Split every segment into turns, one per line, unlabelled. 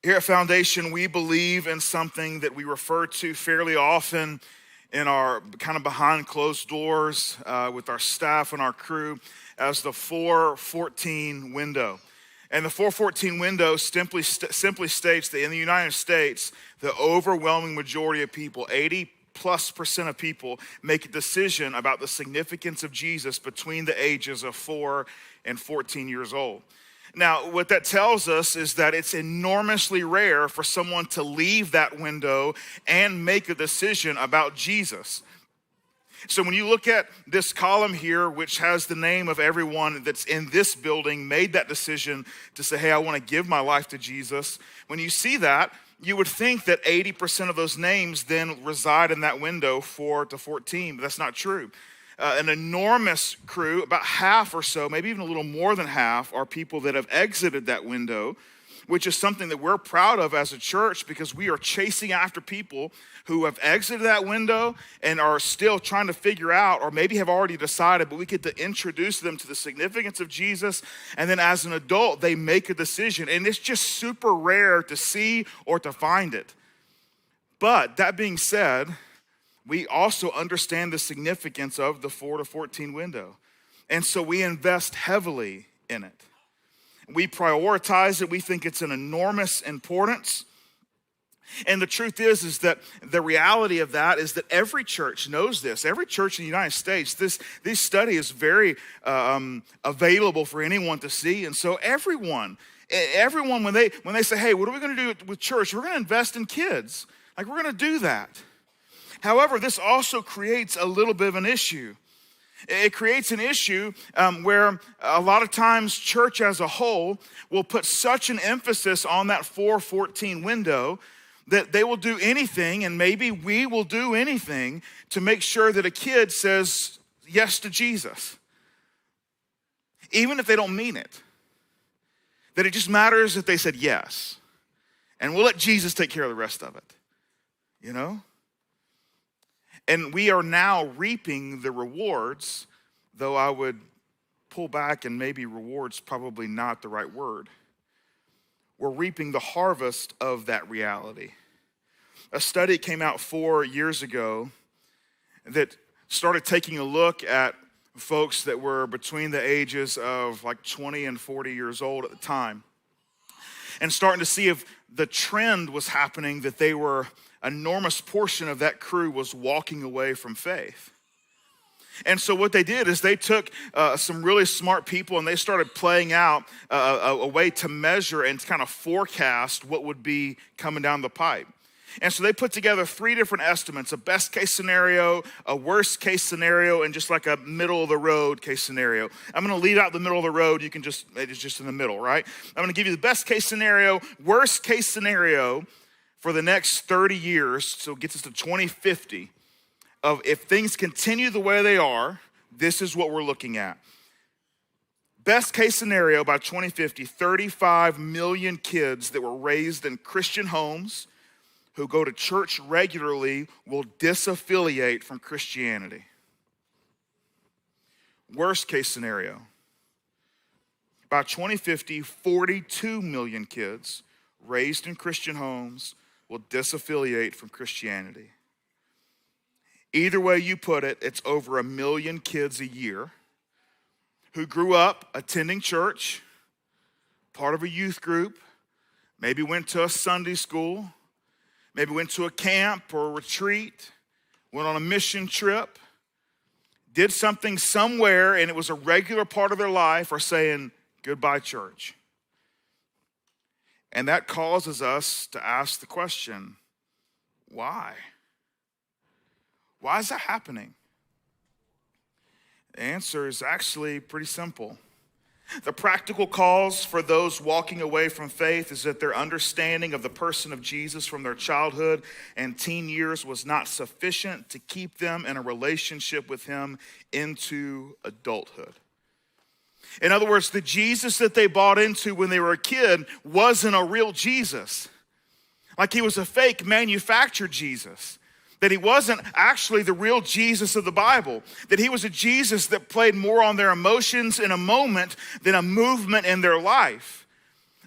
Here at Foundation, we believe in something that we refer to fairly often in our kind of behind closed doors with our staff and our crew as the 414 window. And the 414 window simply states that in the United States, the overwhelming majority of people, 80+% of people, make a decision about the significance of Jesus between the ages of 4 and 14 years old. Now, what that tells us is that it's enormously rare for someone to leave that window and make a decision about Jesus. So when you look at this column here, which has the name of everyone that's in this building, made that decision to say, hey, I want to give my life to Jesus. When you see that, you would think that 80% of those names then reside in that window 4 to 14, but that's not true. An enormous crew, about half or so, maybe even a little more than half, are people that have exited that window, which is something that we're proud of as a church because we are chasing after people who have exited that window and are still trying to figure out, or maybe have already decided, but we get to introduce them to the significance of Jesus. And then as an adult, they make a decision. And it's just super rare to see or to find it. But that being said, we also understand the significance of the 4 to 14 window. And so we invest heavily in it. We prioritize it. We think it's an enormous importance. And the truth is that the reality of that is that every church knows this. Every church in the United States, this study is very available for anyone to see. And so everyone, when they say, hey, what are we going to do with church? We're going to invest in kids. Like, we're going to do that. However, this also creates a little bit of an issue. It creates an issue where a lot of times church as a whole will put such an emphasis on that 4:14 window that they will do anything, and maybe we will do anything to make sure that a kid says yes to Jesus. Even if they don't mean it. That it just matters that they said yes. And we'll let Jesus take care of the rest of it. You know? And we are now reaping the rewards, though I would pull back and maybe rewards probably not the right word. We're reaping the harvest of that reality. A study came out 4 years ago that started taking a look at folks that were between the ages of like 20 and 40 years old at the time, and starting to see if the trend was happening that they were enormous portion of that crew was walking away from faith. And so what they did is they took some really smart people and they started playing out a way to measure and kind of forecast what would be coming down the pipe. And so they put together 3 different estimates: a best case scenario, a worst case scenario, and just like a middle of the road case scenario. I'm gonna leave out the middle of the road. You can it's just in the middle, right? I'm gonna give you the best case scenario, worst case scenario for the next 30 years, so it gets us to 2050, of if things continue the way they are, this is what we're looking at. Best case scenario by 2050, 35 million kids that were raised in Christian homes who go to church regularly will disaffiliate from Christianity. Worst case scenario, by 2050, 42 million kids raised in Christian homes will disaffiliate from Christianity. Either way you put it, it's over 1 million kids a year who grew up attending church, part of a youth group, maybe went to a Sunday school, maybe went to a camp or a retreat, went on a mission trip, did something somewhere and it was a regular part of their life, are saying goodbye church. And that causes us to ask the question, why? Why is that happening? The answer is actually pretty simple. The practical cause for those walking away from faith is that their understanding of the person of Jesus from their childhood and teen years was not sufficient to keep them in a relationship with him into adulthood. In other words, the Jesus that they bought into when they were a kid wasn't a real Jesus. Like he was a fake manufactured Jesus. That he wasn't actually the real Jesus of the Bible. That he was a Jesus that played more on their emotions in a moment than a movement in their life.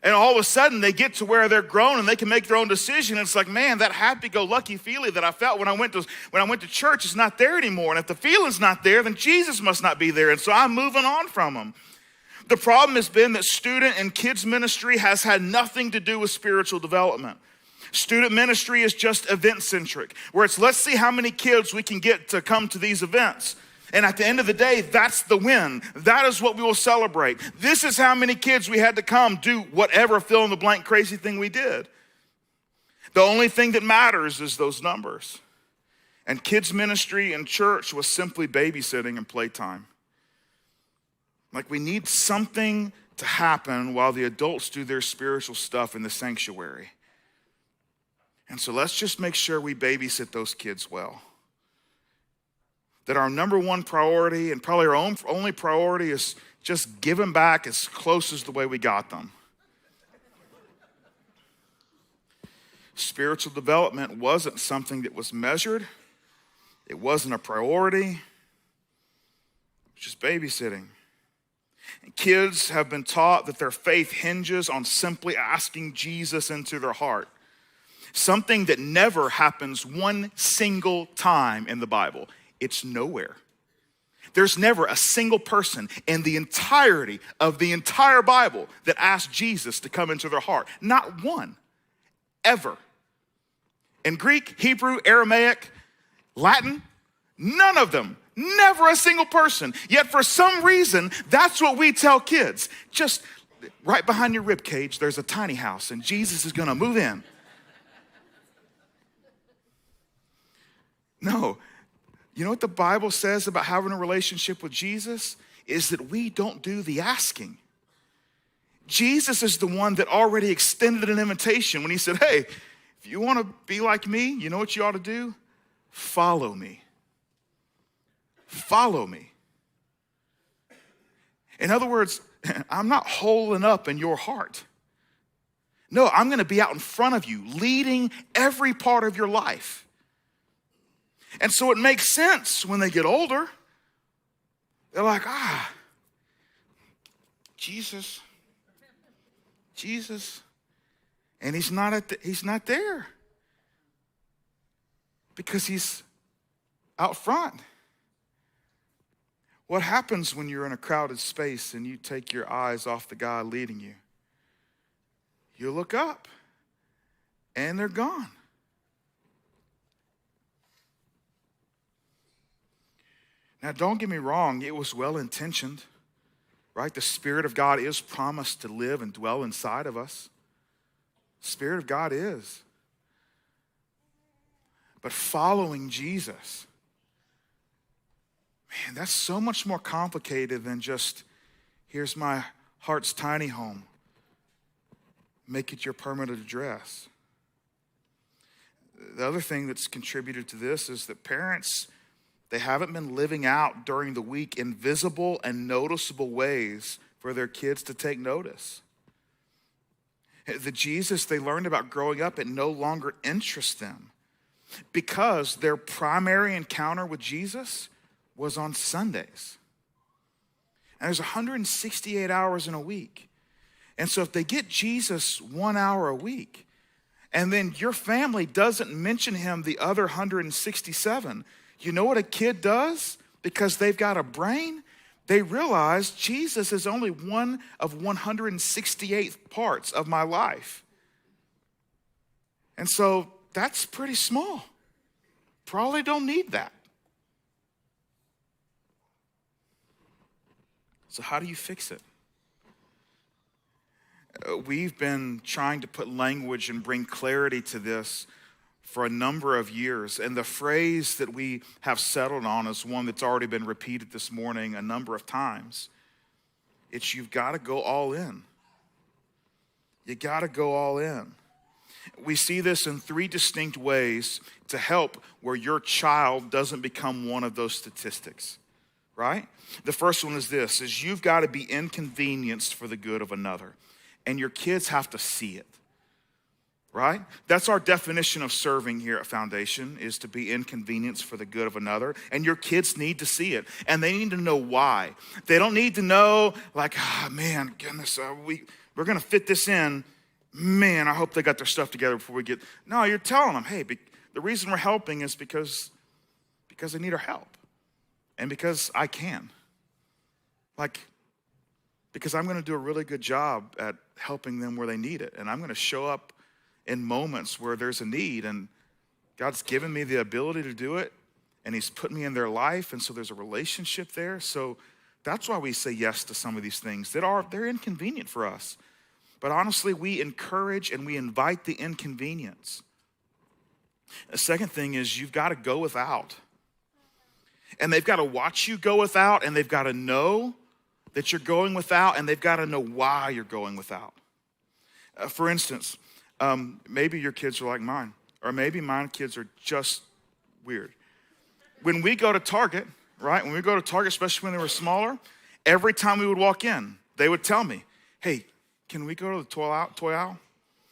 And all of a sudden they get to where they're grown and they can make their own decision. And it's like, man, that happy-go-lucky feeling that I felt when I went to church is not there anymore. And if the feeling's not there, then Jesus must not be there. And so I'm moving on from them. The problem has been that student and kids ministry has had nothing to do with spiritual development. Student ministry is just event-centric, where it's let's see how many kids we can get to come to these events. And at the end of the day, that's the win. That is what we will celebrate. This is how many kids we had to come do whatever fill in the blank crazy thing we did. The only thing that matters is those numbers. And kids ministry in church was simply babysitting and playtime. Like we need something to happen while the adults do their spiritual stuff in the sanctuary. And so let's just make sure we babysit those kids well. That our number one priority and probably our only priority is just give them back as close as the way we got them. Spiritual development wasn't something that was measured. It wasn't a priority. It was just babysitting. And kids have been taught that their faith hinges on simply asking Jesus into their heart. Something that never happens one single time in the Bible. It's nowhere. There's never a single person in the entirety of the entire Bible that asked Jesus to come into their heart. Not one, ever. In Greek, Hebrew, Aramaic, Latin, none of them. Never a single person. Yet for some reason, that's what we tell kids. Just right behind your rib cage, there's a tiny house and Jesus is gonna move in. No. You know what the Bible says about having a relationship with Jesus? Is that we don't do the asking. Jesus is the one that already extended an invitation when he said, hey, if you want to be like me, you know what you ought to do? Follow me. Follow me. In other words, I'm not holding up in your heart. No, I'm going to be out in front of you, leading every part of your life. And so it makes sense when they get older. They're like, Jesus. And he's not there. Because he's out front. What happens when you're in a crowded space and you take your eyes off the guy leading you? You look up and they're gone. Now, don't get me wrong, it was well-intentioned, right? The Spirit of God is promised to live and dwell inside of us. The Spirit of God is. But following Jesus, man, that's so much more complicated than just, here's my heart's tiny home. Make it your permanent address. The other thing that's contributed to this is that parents, they haven't been living out during the week in visible and noticeable ways for their kids to take notice. The Jesus they learned about growing up, it no longer interests them because their primary encounter with Jesus was on Sundays. And there's 168 hours in a week. And so if they get Jesus 1 hour a week, and then your family doesn't mention him the other 167, you know what a kid does? Because they've got a brain, they realize Jesus is only one of 168 parts of my life. And so that's pretty small. Probably don't need that. So how do you fix it? We've been trying to put language and bring clarity to this for a number of years. And the phrase that we have settled on is one that's already been repeated this morning a number of times. It's you've got to go all in. You got to go all in. We see this in three distinct ways to help where your child doesn't become one of those statistics, right? The first one is this, is you've got to be inconvenienced for the good of another. And your kids have to see it, right? That's our definition of serving here at Foundation, is to be inconvenienced for the good of another. And your kids need to see it. And they need to know why. They don't need to know like, man, goodness, we're going to fit this in. Man, I hope they got their stuff together before we get. No, you're telling them, hey, the reason we're helping is because they need our help. And because I can. Because I'm going to do a really good job at helping them where they need it. And I'm going to show up in moments where there's a need. And God's given me the ability to do it. And he's put me in their life. And so there's a relationship there. So that's why we say yes to some of these things they're inconvenient for us. But honestly, we encourage and we invite the inconvenience. The second thing is you've got to go without. And they've got to watch you go without, and they've got to know that you're going without, and they've got to know why you're going without. For instance, maybe your kids are like mine, or maybe my kids are just weird. When we go to Target, right? When we go to Target, especially when they were smaller, every time we would walk in, they would tell me, hey, can we go to the toy aisle?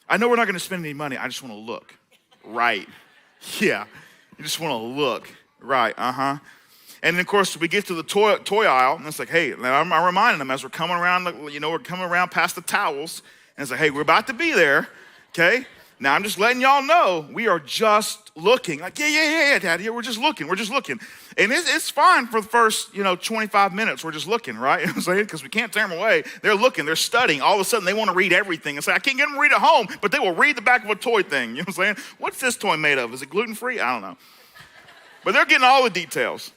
I know we're not going to spend any money. I just want to look. Right. Yeah. You just want to look. Right. Uh-huh. And then, of course, we get to the toy aisle, and it's like, hey, I'm reminding them as we're coming around, we're coming around past the towels, and it's like, hey, we're about to be there, okay? Now, I'm just letting y'all know we are just looking. Like, yeah, Daddy, we're just looking. And it's fine for the first, 25 minutes. We're just looking, right? You know what I'm saying? Because we can't tear them away. They're looking. They're studying. All of a sudden, they want to read everything. It's like, I can't get them to read at home, but they will read the back of a toy thing. You know what I'm saying? What's this toy made of? Is it gluten-free? I don't know. But they're getting all the details.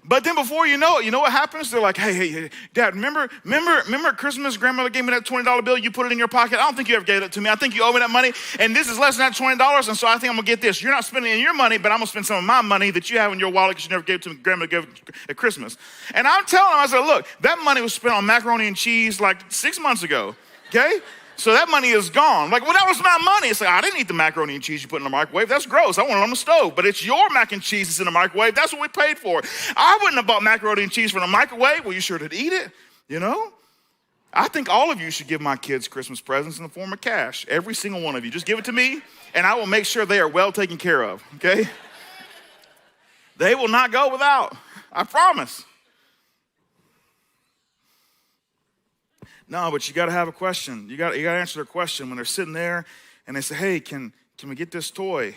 But then before you know what happens? They're like, hey, Dad, remember at Christmas, Grandmother gave me that $20 bill, you put it in your pocket. I don't think you ever gave it to me. I think you owe me that money, and this is less than that $20, and so I think I'm going to get this. You're not spending any of your money, but I'm going to spend some of my money that you have in your wallet because you never gave it to me. Grandmother gave it at Christmas. And I'm telling them, I said, look, that money was spent on macaroni and cheese like 6 months ago, okay? So that money is gone. Like, well, that was my money. It's like, I didn't eat the macaroni and cheese you put in the microwave. That's gross. I want it on the stove. But it's your mac and cheese that's in the microwave. That's what we paid for. I wouldn't have bought macaroni and cheese from the microwave. Well, you sure did eat it, I think all of you should give my kids Christmas presents in the form of cash. Every single one of you. Just give it to me, and I will make sure they are well taken care of, okay? They will not go without. I promise. No, but you got to have a question. You got to answer their question when they're sitting there and they say, hey, can we get this toy?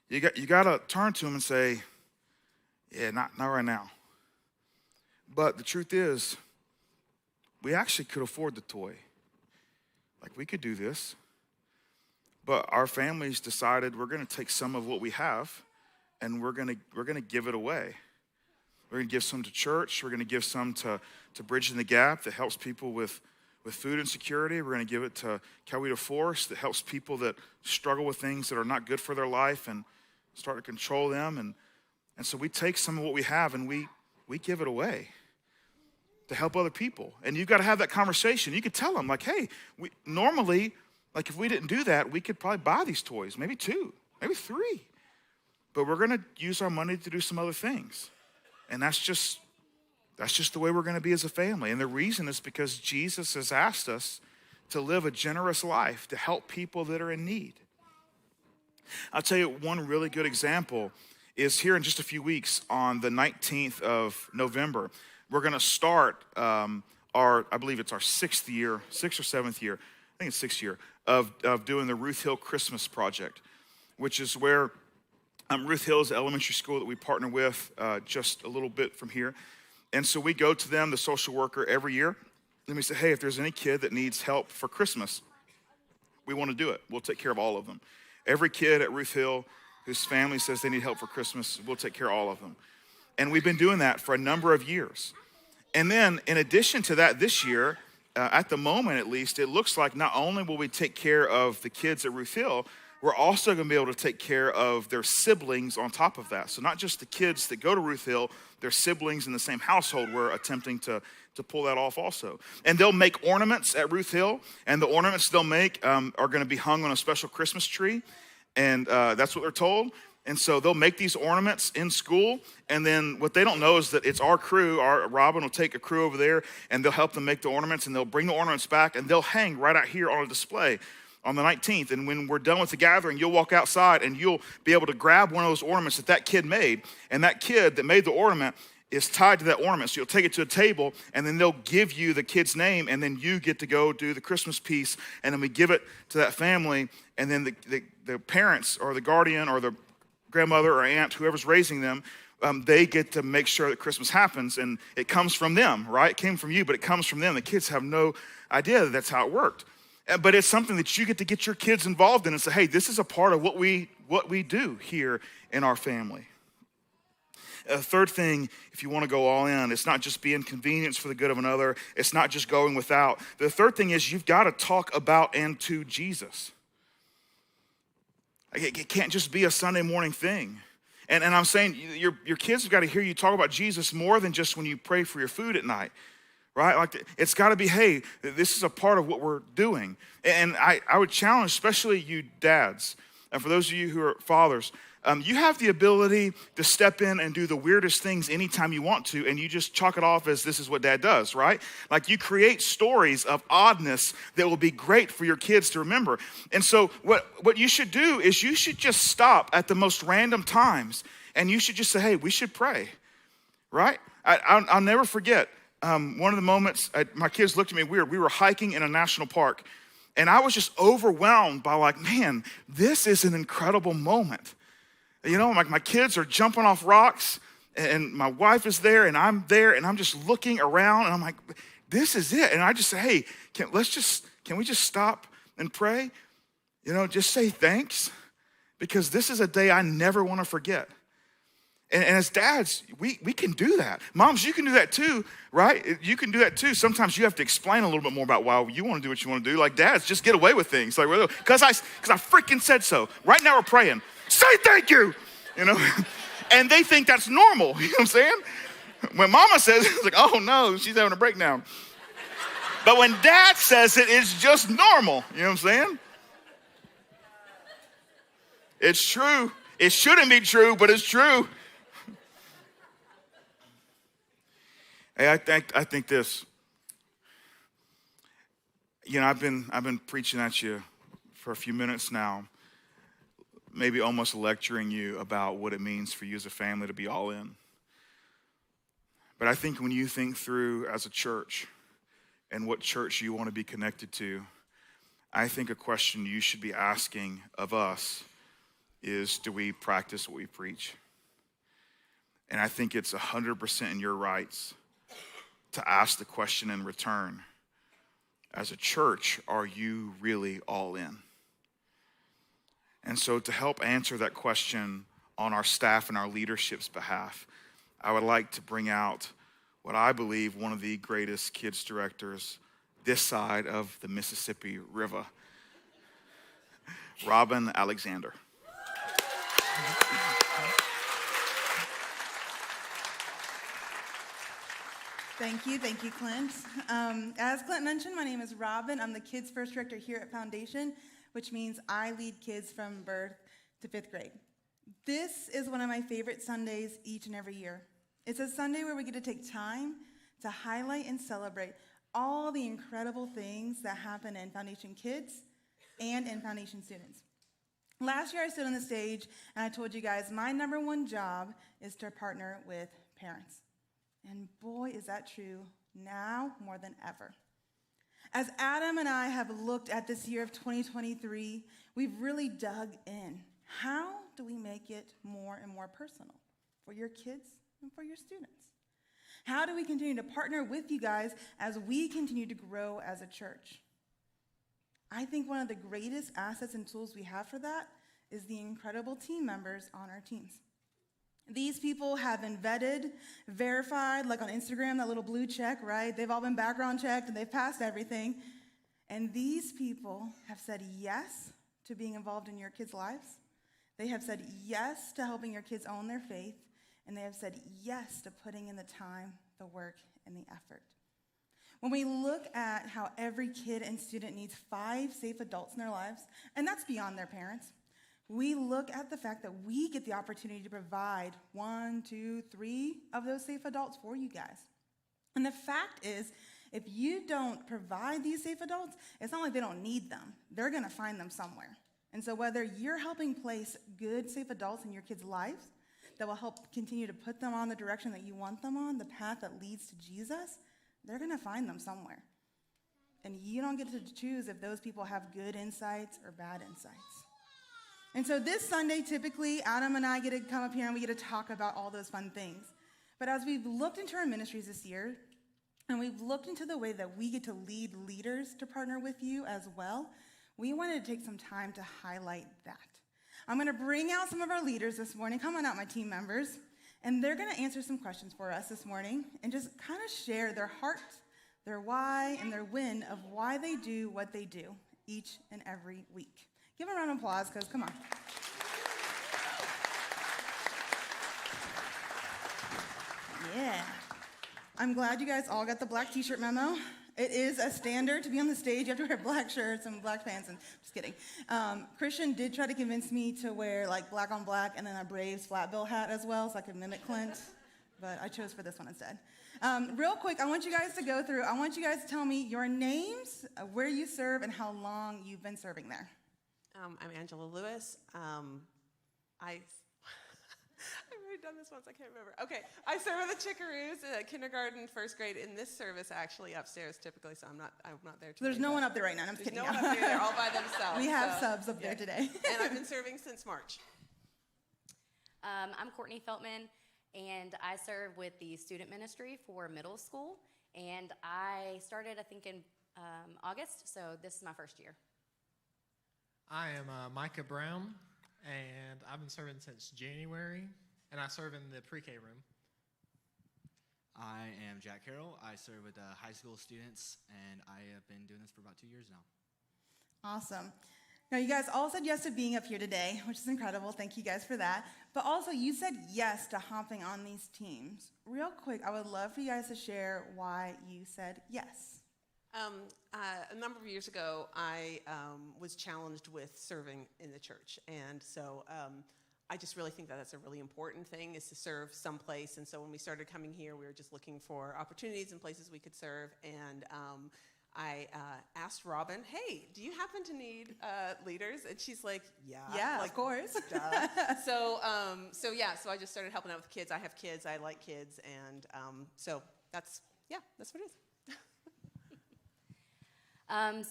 You got to turn to them and say, yeah, not right now. But the truth is, we actually could afford the toy. Like, we could do this. But our families decided we're going to take some of what we have and we're going to give it away. We're going to give some to church. We're going to give some to Bridging the Gap that helps people with food insecurity. We're going to give it to Coweta Forest that helps people that struggle with things that are not good for their life and start to control them. And so we take some of what we have and we give it away to help other people. And you've got to have that conversation. You could tell them, like, hey, normally, like, if we didn't do that, we could probably buy these toys, maybe 2, maybe 3. But we're going to use our money to do some other things. And that's just the way we're going to be as a family. And the reason is because Jesus has asked us to live a generous life, to help people that are in need. I'll tell you one really good example is here in just a few weeks on the 19th of November. We're going to start I believe it's our 6th or 7th year, I think it's 6th year, of doing the Ruth Hill Christmas Project, which is where Ruth Hill is an elementary school that we partner with just a little bit from here. And so we go to them, the social worker, every year. And we say, hey, if there's any kid that needs help for Christmas, we want to do it. We'll take care of all of them. Every kid at Ruth Hill whose family says they need help for Christmas, we'll take care of all of them. And we've been doing that for a number of years. And then in addition to that, this year, at the moment at least, it looks like not only will we take care of the kids at Ruth Hill, we're also going to be able to take care of their siblings on top of that. So not just the kids that go to Ruth Hill, their siblings in the same household, we're attempting to pull that off also. And they'll make ornaments at Ruth Hill, and the ornaments they'll make are going to be hung on a special Christmas tree, and that's what they're told. And so they'll make these ornaments in school, and then what they don't know is that it's our crew, Robin will take a crew over there, and they'll help them make the ornaments, and they'll bring the ornaments back, and they'll hang right out here on a display on the 19th. And when we're done with the gathering, you'll walk outside and you'll be able to grab one of those ornaments that kid made. And that kid that made the ornament, is tied to that ornament. So you'll take it to a table, and then they'll give you the kid's name, and then you get to go do the Christmas piece, and then we give it to that family, and then the parents or the guardian or the grandmother or aunt, whoever's raising them, they get to make sure that Christmas happens, and it comes from them, right? It came from you, but it comes from them. The kids have no idea that that's how it worked. But it's something that you get your kids involved in and say, hey, this is a part of what we do here in our family. Third thing, if you want to go all in, it's not just be inconvenienced for the good of another. It's not just going without. The third thing is you've got to talk about and to Jesus. It can't just be a Sunday morning thing. And I'm saying your kids have got to hear you talk about Jesus more than just when you pray for your food at night, right? Like it's got to be, hey, this is a part of what we're doing. And I would challenge, especially you dads, and for those of you who are fathers, you have the ability to step in and do the weirdest things anytime you want to, and you just chalk it off as this is what dad does, right? Like you create stories of oddness that will be great for your kids to remember. And so what you should do is you should just stop at the most random times, and you should just say, hey, we should pray, right? I'll never forget one of the moments, my kids looked at me weird. We were hiking in a national park, and I was just overwhelmed by like, man, this is an incredible moment. You know, like my kids are jumping off rocks, and my wife is there, and I'm there, and I'm just looking around, and I'm like, this is it. And I just say, hey, can we just stop and pray? You know, just say thanks, because this is a day I never want to forget. And as dads, we can do that. Moms, you can do that too, right? You can do that too. Sometimes you have to explain a little bit more about why you want to do what you want to do. Like dads, just get away with things. Like, because I freaking said so. Right now we're praying. Say thank you, you know? And they think that's normal, you know what I'm saying? When mama says it, it's like, oh no, she's having a breakdown. But when dad says it, it's just normal, you know what I'm saying? It's true. It shouldn't be true, but it's true. Hey, I think this. You know, I've been preaching at you for a few minutes now, maybe almost lecturing you about what it means for you as a family to be all in. But I think when you think through as a church and what church you want to be connected to, I think a question you should be asking of us is, do we practice what we preach? And I think it's 100% in your rights to ask the question in return. As a church, are you really all in? And so to help answer that question on our staff and our leadership's behalf, I would like to bring out what I believe one of the greatest kids directors this side of the Mississippi River, Robin Alexander.
Thank you, Clint. As Clint mentioned, my name is Robin. I'm the Kids First Director here at Foundation, which means I lead kids from birth to 5th grade. This is one of my favorite Sundays each and every year. It's a Sunday where we get to take time to highlight and celebrate all the incredible things that happen in Foundation Kids and in Foundation students. Last year I stood on the stage and I told you guys my number one job is to partner with parents. And boy, is that true now more than ever. As Adam and I have looked at this year of 2023, we've really dug in. How do we make it more and more personal for your kids and for your students? How do we continue to partner with you guys as we continue to grow as a church? I think one of the greatest assets and tools we have for that is the incredible team members on our teams. These people have been vetted, verified, like on Instagram, that little blue check, right? They've all been background checked and they've passed everything. And these people have said yes to being involved in your kids' lives. They have said yes to helping your kids own their faith. And they have said yes to putting in the time, the work, and the effort. When we look at how every kid and student needs 5 safe adults in their lives, and that's beyond their parents, we look at the fact that we get the opportunity to provide 1, 2, 3 of those safe adults for you guys. And the fact is, if you don't provide these safe adults, it's not like they don't need them. They're going to find them somewhere. And so whether you're helping place good, safe adults in your kids' lives that will help continue to put them on the direction that you want them on, the path that leads to Jesus, they're going to find them somewhere. And you don't get to choose if those people have good insights or bad insights. And so this Sunday, typically, Adam and I get to come up here and we get to talk about all those fun things. But as we've looked into our ministries this year, and we've looked into the way that we get to lead leaders to partner with you as well, we wanted to take some time to highlight that. I'm going to bring out some of our leaders this morning. Come on out, my team members. And they're going to answer some questions for us this morning and just kind of share their heart, their why, and their win of why they do what they do each and every week. Give them a round of applause, because come on. Yeah. I'm glad you guys all got the black t-shirt memo. It is a standard to be on the stage. You have to wear black shirts and black pants. And just kidding. Christian did try to convince me to wear like black on black and then a Braves flat bill hat as well, so I could mimic Clint. But I chose for this one instead. Real quick, I want you guys to go through. I want you guis to tell me your names, where you serve, and how long you've been serving there.
I'm Angela Lewis. I've already done this once, I can't remember. Okay, I serve with the Chickaroos, kindergarten, first grade, in this service actually upstairs typically, so I'm not there today.
There's no one up there right now. I'm just
There's
kidding.
no one up there, they're all by themselves.
We have subs up there today.
And I've been serving since March.
I'm Courtney Feltman, and I serve with the student ministry for middle school, and I started, I think, in August, so this is my first year.
I am Micah Brown, and I've been serving since January, and I serve in the pre-K room.
I am Jack Carroll. I serve with high school students, and I have been doing this for about 2 years now.
Awesome. Now, you guys all said yes to being up here today, which is incredible. Thank you guys for that. But also, you said yes to hopping on these teams. Real quick, I would love for you guys to share why you said yes.
A number of years ago, I was challenged with serving in the church, and so I just really think that that's a really important thing, is to serve someplace. And so when we started coming here, we were just looking for opportunities and places we could serve, and I asked Robin, hey, do you happen to need leaders? And she's like,
yeah,
like,
of course.
Duh. So I just started helping out with kids. I have kids, I like kids, and so that's what it is.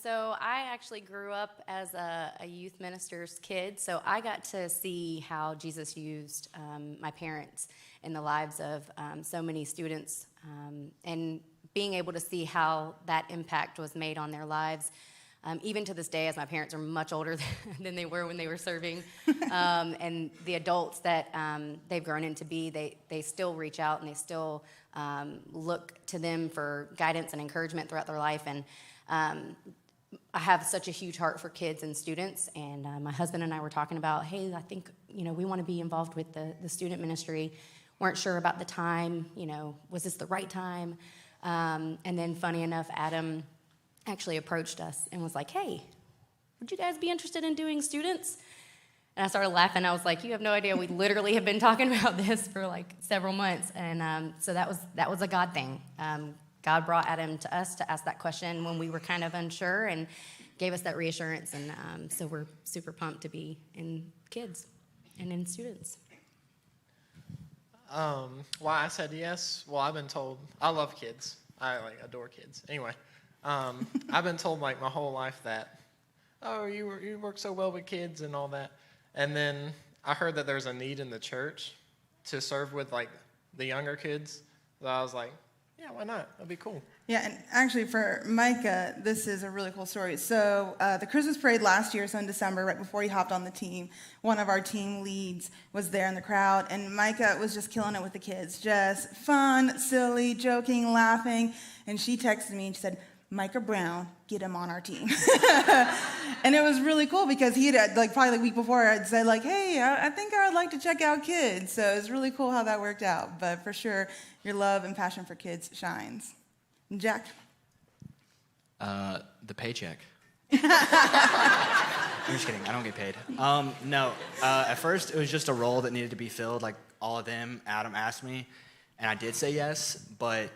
So I actually grew up as a youth minister's kid, so I got to see how Jesus used my parents in the lives of so many students, and being able to see how that impact was made on their lives. Even to this day, as my parents are much older than they were when they were serving, and the adults that they've grown into be, they still reach out and they still look to them for guidance and encouragement throughout their life. And I have such a huge heart for kids and students, and my husband and I were talking about, hey, I think, we want to be involved with the student ministry. Weren't sure about the time, was this the right time? And then funny enough, Adam actually approached us and was like, hey, would you guys be interested in doing students? And I started laughing. I was like, you have no idea. We literally have been talking about this for like several months. And so that was a God thing. God brought Adam to us to ask that question when we were kind of unsure, and gave us that reassurance. And so we're super pumped to be in kids and in students.
Why I said yes? Well, I've been told I love kids. I adore kids. Anyway, I've been told my whole life that, oh, you work so well with kids and all that. And then I heard that there's a need in the church to serve with the younger kids. So I was like, yeah, why not? That'd be cool.
Yeah, and actually for Micah, this is a really cool story. So the Christmas parade last year, so in December, right before he hopped on the team, one of our team leads was there in the crowd, and Micah was just killing it with the kids. Just fun, silly, joking, laughing. And she texted me and she said, Micah Brown, get him on our team. And it was really cool because he had, probably the week before, I'd said, hey, I think I would like to check out kids. So it was really cool how that worked out. But for sure, your love and passion for kids shines. Jack?
The paycheck. I'm just kidding. I don't get paid. No. At first, it was just a role that needed to be filled. All of them, Adam asked me, and I did say yes. But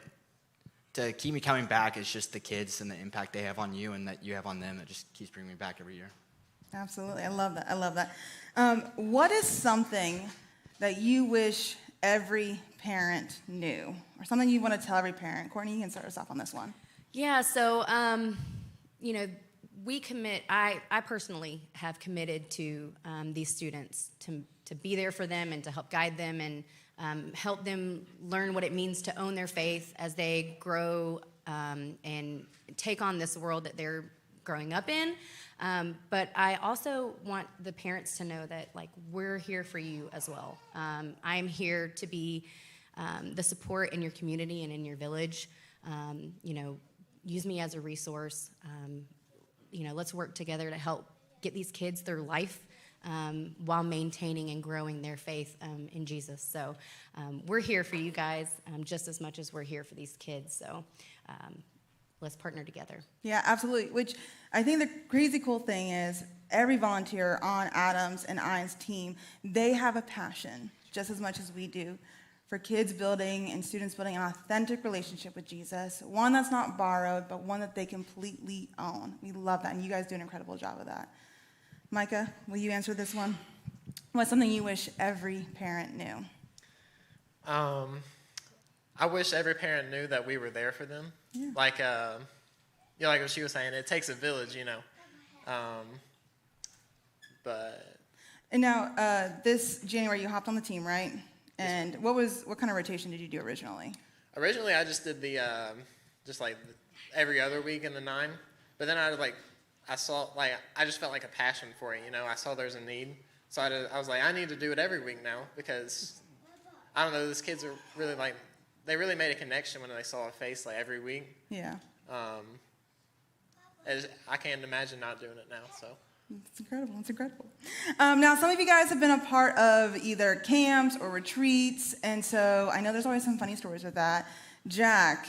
to keep me coming back, it's just the kids and the impact they have on you and that you have on them that just keeps bringing me back every year.
Absolutely. I love that. What is something that you wish every parent knew, or something you want to tell every parent? Courtney, you can start us off on this one.
Yeah, so, we commit, I personally have committed to these students to be there for them and to help guide them and help them learn what it means to own their faith as they grow and take on this world that they're growing up in. But I also want the parents to know that, like, we're here for you as well. I'm here to be the support in your community and in your village. Use me as a resource. Let's work together to help get these kids through life while maintaining and growing their faith in Jesus. So we're here for you guys just as much as we're here for these kids. So let's partner together.
Yeah, absolutely. Which I think the crazy cool thing is every volunteer on Adam's and I's team, they have a passion just as much as we do for kids building and students building an authentic relationship with Jesus, one that's not borrowed, but one that they completely own. We love that, and you guys do an incredible job of that. Micah, will you answer this one? What's something you wish every parent knew?
I wish every parent knew that we were there for them.
Yeah.
Like what she was saying, it takes a village, But
And now, this January, you hopped on the team, right? And what kind of rotation did you do originally?
originally I just did the every other week in the 9, but then I just felt like a passion for it. I saw there's a need, so I was like, I need to do it every week now because I don't know, these kids are really they really made a connection when they saw a face every week.
Yeah.
I can't imagine not doing it now. So
It's incredible. It's incredible. Now, some of you guys have been a part of either camps or retreats, and so I know there's always some funny stories with that. Jack,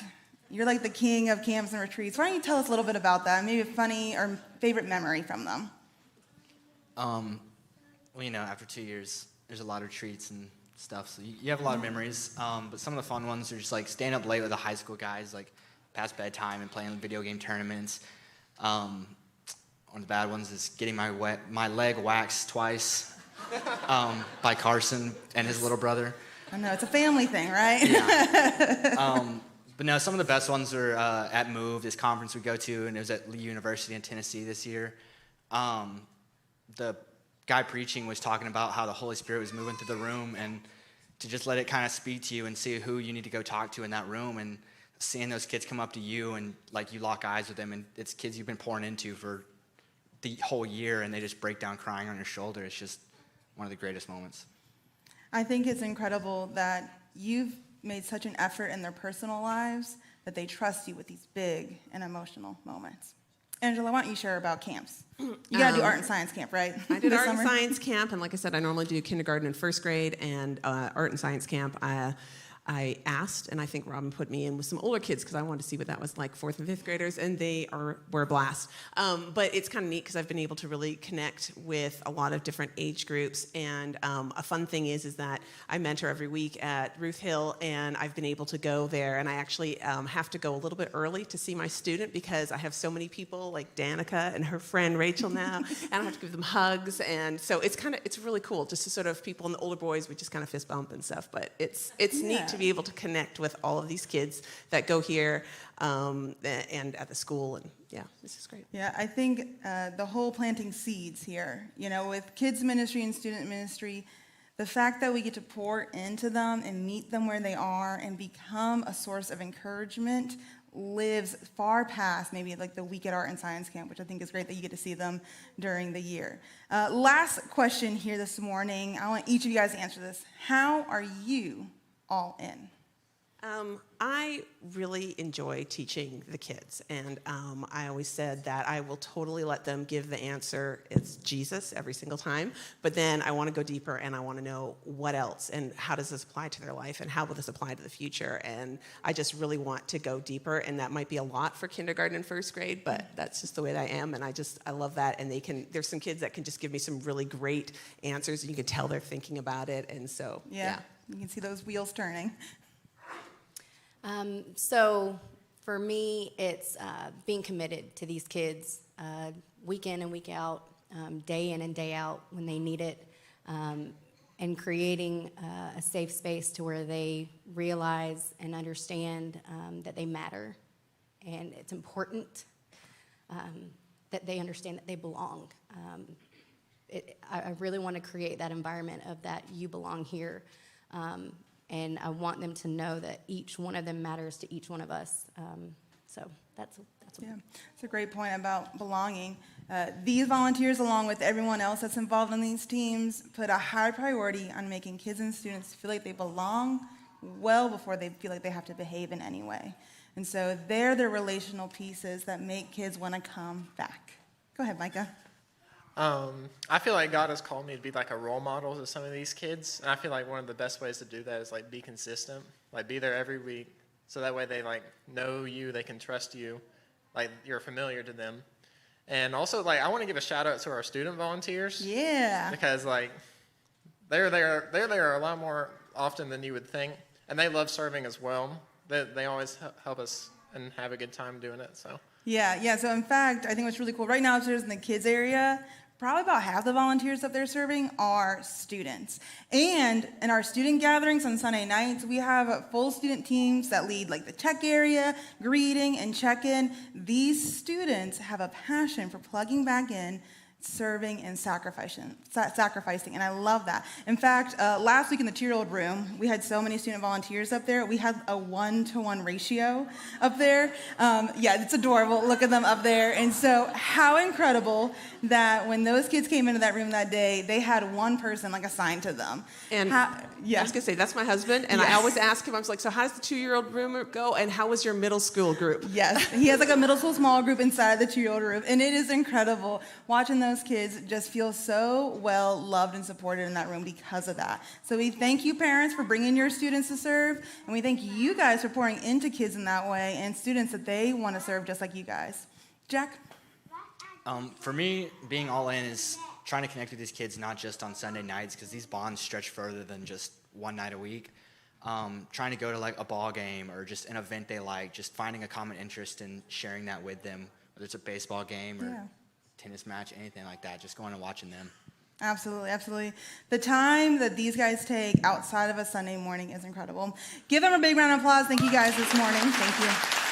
you're like the king of camps and retreats. Why don't you tell us a little bit about that, maybe a funny or favorite memory from them?
After 2 years, there's a lot of retreats and stuff, so you have a lot of memories. But some of the fun ones are just staying up late with the high school guys, past bedtime and playing video game tournaments. One of the bad ones is getting my leg waxed twice by Carson and his little brother.
I know, it's a family thing, right?
Yeah. But no, some of the best ones are at MOVE, this conference we go to, and it was at Lee University in Tennessee this year. The guy preaching was talking about how the Holy Spirit was moving through the room, and to just let it kind of speak to you and see who you need to go talk to in that room, and seeing those kids come up to you and you lock eyes with them, and it's kids you've been pouring into for the whole year, and they just break down crying on your shoulder. It's just one of the greatest moments.
I think it's incredible that you've made such an effort in their personal lives that they trust you with these big and emotional moments. Angela, why don't you share about camps? You got to do art and science camp, right?
I did
This
art and
summer?
science camp, and like I said, I normally do kindergarten and first grade, and art and science camp. I asked, and I think Robin put me in with some older kids because I wanted to see what that was like, 4th and 5th graders, and were a blast. But it's kind of neat because I've been able to really connect with a lot of different age groups. And a fun thing is that I mentor every week at Ruth Hill, and I've been able to go there. And I actually have to go a little bit early to see my student because I have so many people like Danica and her friend Rachel now, and I have to give them hugs. And so it's really cool just to sort of people and the older boys, we just kind of fist bump and stuff. But it's neat to be able to connect with all of these kids that go here and at the school, and yeah, this is great.
Yeah, I think the whole planting seeds here, with kids ministry and student ministry, the fact that we get to pour into them and meet them where they are and become a source of encouragement lives far past maybe the week at art and science camp, which I think is great that you get to see them during the year. Last question here this morning. I want each of you guys to answer this. How are you all in?
I really enjoy teaching the kids, and I always said that I will totally let them give the answer, it's Jesus, every single time, but then I want to go deeper, and I want to know what else, and how does this apply to their life, and how will this apply to the future, and I just really want to go deeper, and that might be a lot for kindergarten and first grade, but that's just the way that I am, and I love that, and there's some kids that can just give me some really great answers, and you can tell they're thinking about it, and so, yeah.
You can see those wheels turning.
So for me, it's being committed to these kids week in and week out, day in and day out when they need it. and creating a safe space to where they realize and understand that they matter, and it's important that they understand that they belong. I really want to create that environment of that you belong here, and I want them to know that each one of them matters to each one of us. So that's
Yeah, it's a great point about belonging. These volunteers, along with everyone else that's involved in these teams, put a high priority on making kids and students feel like they belong well before they feel like they have to behave in any way. And so they're the relational pieces that make kids want to come back. Go ahead, Micah.
I feel like God has called me to be like a role model to some of these kids, and I feel like one of the best ways to do that is like be consistent, like be there every week, so that way they like know you, they can trust you, like you're familiar to them. And also, like, I want to give a shout out to our student volunteers.
Yeah.
Because like they're there a lot more often than you would think, and they love serving as well. They always help us and have a good time doing it. So
Yeah. So in fact, I think what's really cool right now upstairs in the kids area, probably about half the volunteers that they're serving are students. And in our student gatherings on Sunday nights, we have full student teams that lead like the check area, greeting, and check-in. These students have a passion for plugging back in, serving, and sacrificing, and I love that. In fact, last week in the 2-year-old room, we had so many student volunteers up there. We had a 1-to-1 ratio up there. Yeah, it's adorable. Look at them up there. And so how incredible that when those kids came into that room that day, they had one person like assigned to them.
And
yeah.
I was going to say, that's my husband, and
Yes.
I always ask him, I was like, so how does the 2-year-old room go, and how was your middle school group?
Yes, he has like a middle school small group inside the 2-year-old room, and it is incredible watching those kids just feel so well loved and supported in that room because of that. So we thank you, parents, for bringing your students to serve, and we thank you guys for pouring into kids in that way and students that they want to serve just like you guys. Jack?
For me, being all in is trying to connect with these kids not just on Sunday nights, because these bonds stretch further than just one night a week. Trying to go to like a ball game or just an event they like, just finding a common interest and sharing that with them, whether it's a baseball game or
Yeah.
tennis match, anything like that, just going and watching them.
Absolutely. The time that these guys take outside of a Sunday morning is incredible. Give them a big round of applause. Thank you guys this morning. Thank you.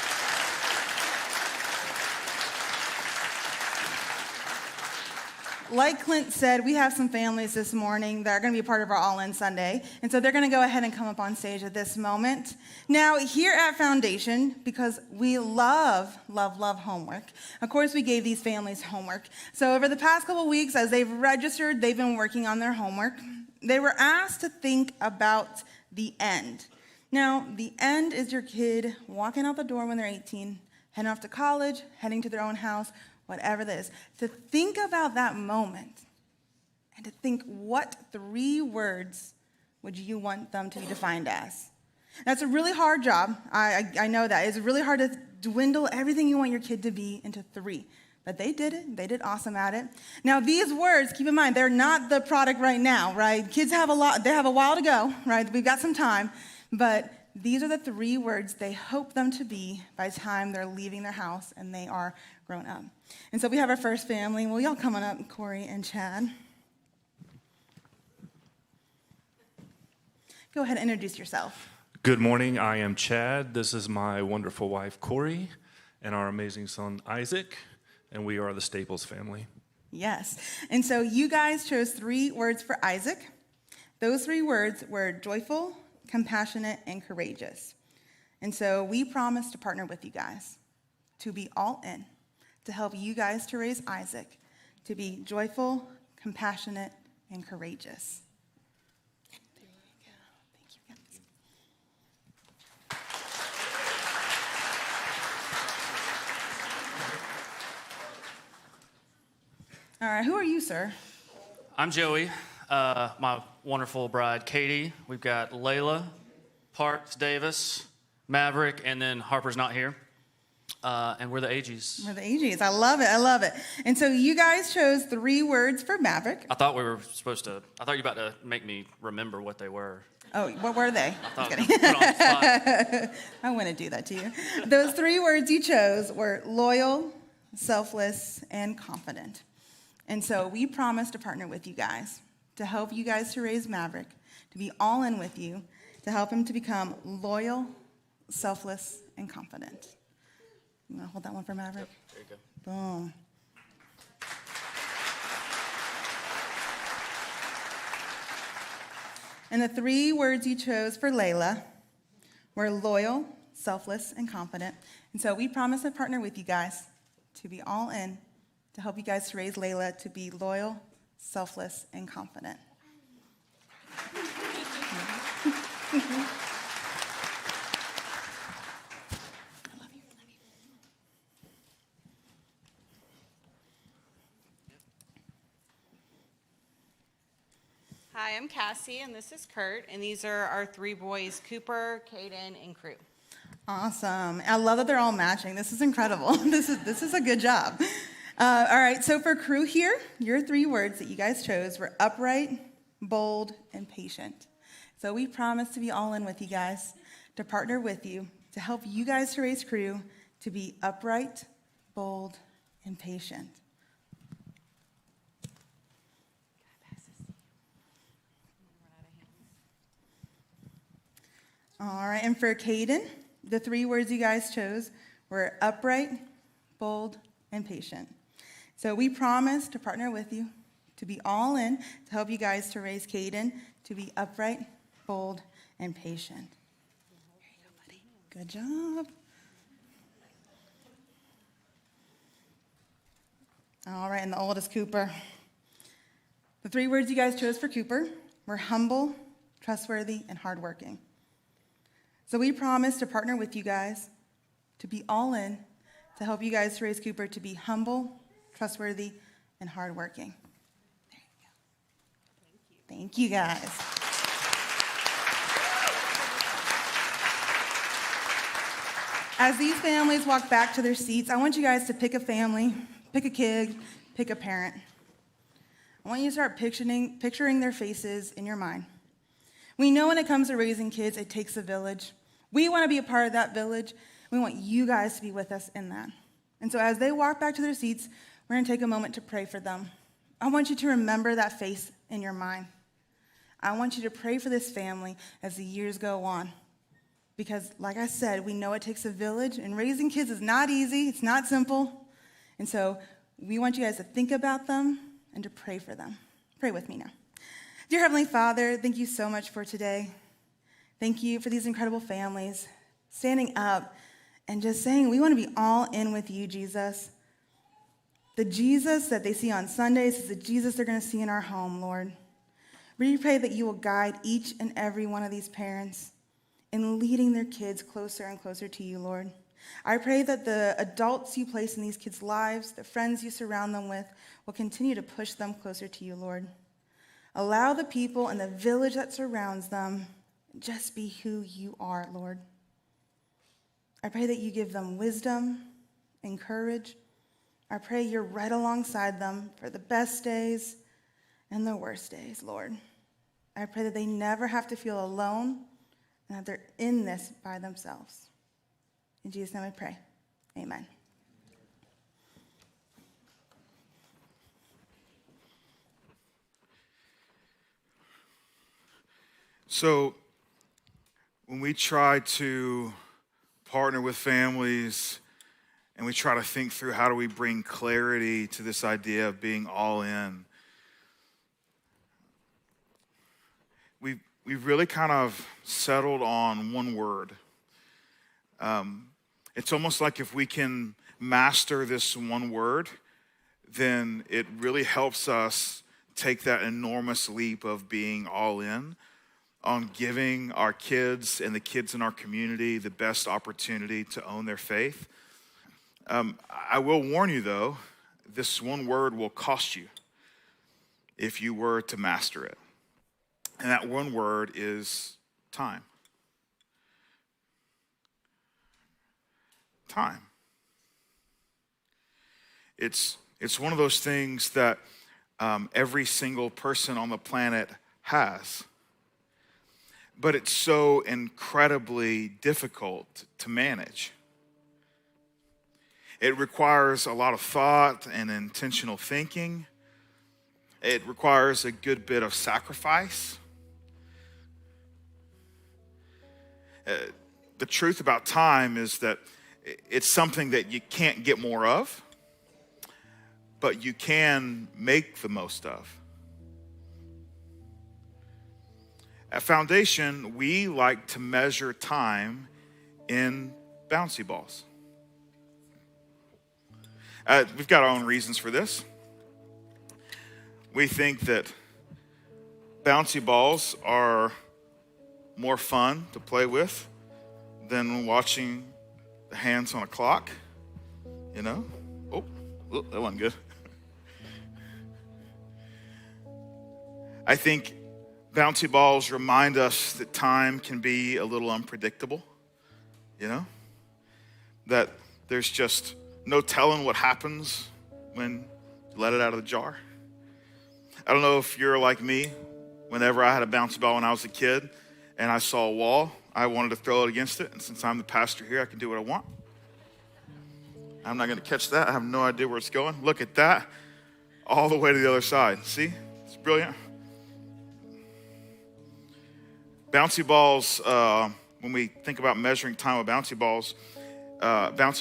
Like Clint said, we have some families this morning that are going to be a part of our All-In Sunday, and so they're going to go ahead and come up on stage at this moment. Now, here at Foundation, because we love homework, of course we gave these families homework. So over the past couple weeks, as they've registered, they've been working on their homework. They were asked to think about the end. Now, the end is your kid walking out the door when they're 18, heading off to college, heading to their own house, whatever that is, to think about that moment and to think, what 3 words would you want them to be defined as? That's a really hard job. I know that. It's really hard to dwindle everything you want your kid to be into 3. But they did it. They did awesome at it. Now, these words, keep in mind, they're not the product right now, right? Kids have they have a while to go, right? We've got some time. But these are the 3 words they hope them to be by the time they're leaving their house and they are grown up. And so we have our first family. Well, y'all come on up, Corey and Chad. Go ahead and introduce yourself.
Good morning. I am Chad. This is my wonderful wife, Corey, and our amazing son, Isaac, and we are the Staples family.
Yes. And so you guys chose 3 words for Isaac. Those 3 words were joyful, compassionate, and courageous. And so we promised to partner with you guys to be all in, to help you guys to raise Isaac to be joyful, compassionate, and courageous. There you go. Thank you, guys. All right, who are you, sir?
I'm Joey. My wonderful bride, Katie. We've got Layla, Parks, Davis, Maverick, and then Harper's not here. And we're the AGs.
We're the AGs. I love it. And so you guys chose 3 words for Maverick.
I thought we were supposed to, I thought you were about to make me remember what they were.
Oh, what were they?
I
Just
thought
kidding.
put on the spot.
I wouldn't do that to you. Those 3 words you chose were loyal, selfless, and confident. And so we promised to partner with you guys to help you guys to raise Maverick, to be all in with you, to help him to become loyal, selfless, and confident. You want to hold that one for Maverick?
There you go.
Boom. And the 3 words you chose for Layla were loyal, selfless, and confident. And so we promise to partner with you guys to be all in, to help you guys to raise Layla to be loyal, selfless, and confident.
Hi, I'm Cassie, and this is Kurt, and these are our 3 boys, Cooper, Caden, and Crew.
Awesome. I love that they're all matching. This is incredible. This is a good job. All right, so for Crew here, your 3 words that you guys chose were upright, bold, and patient. So we promise to be all in with you guys, to partner with you, to help you guys to raise Crew to be upright, bold, and patient. All right, and for Caden, the 3 words you guys chose were upright, bold, and patient. So we promise to partner with you, to be all in, to help you guys to raise Caden to be upright, bold, and patient. Here you go, buddy. Good job. All right, and the oldest, Cooper. The 3 words you guys chose for Cooper were humble, trustworthy, and hardworking. So we promise to partner with you guys, to be all in, to help you guys to raise Cooper to be humble, trustworthy, and hardworking. There you go. Thank you guys. As these families walk back to their seats, I want you guys to pick a family, pick a kid, pick a parent. I want you to start picturing their faces in your mind. We know when it comes to raising kids, it takes a village. We want to be a part of that village. We want you guys to be with us in that. And so as they walk back to their seats, we're going to take a moment to pray for them. I want you to remember that face in your mind. I want you to pray for this family as the years go on. Because like I said, we know it takes a village, and raising kids is not easy. It's not simple. And so we want you guys to think about them and to pray for them. Pray with me now. Dear Heavenly Father, thank you so much for today. Thank you for these incredible families standing up and just saying, we want to be all in with you, Jesus. The Jesus that they see on Sundays is the Jesus they're going to see in our home, Lord. We pray that you will guide each and every one of these parents in leading their kids closer and closer to you, Lord. I pray that the adults you place in these kids' lives, the friends you surround them with, will continue to push them closer to you, Lord. Allow the people and the village that surrounds them just be who you are, Lord. I pray that you give them wisdom and courage. I pray you're right alongside them for the best days and the worst days, Lord. I pray that they never have to feel alone and that they're in this by themselves. In Jesus' name I pray. Amen.
So when we try to partner with families and we try to think through how do we bring clarity to this idea of being all in, we've really kind of settled on one word. It's almost like if we can master this one word, then it really helps us take that enormous leap of being all in on giving our kids and the kids in our community the best opportunity to own their faith. I will warn you, though, this one word will cost you if you were to master it. And that one word is time. Time. It's one of those things that every single person on the planet has. But it's so incredibly difficult to manage. It requires a lot of thought and intentional thinking. It requires a good bit of sacrifice. The truth about time is that it's something that you can't get more of, but you can make the most of. At Foundation, we like to measure time in bouncy balls. We've got our own reasons for this. We think that bouncy balls are more fun to play with than watching the hands on a clock, you know? Oh, that wasn't good. I think bouncy balls remind us that time can be a little unpredictable, you know? That there's just no telling what happens when you let it out of the jar. I don't know if you're like me. Whenever I had a bouncy ball when I was a kid and I saw a wall, I wanted to throw it against it. And since I'm the pastor here, I can do what I want. I'm not going to catch that. I have no idea where it's going. Look at that. All the way to the other side. See? It's brilliant. Bouncy balls, when we think about measuring time with bouncy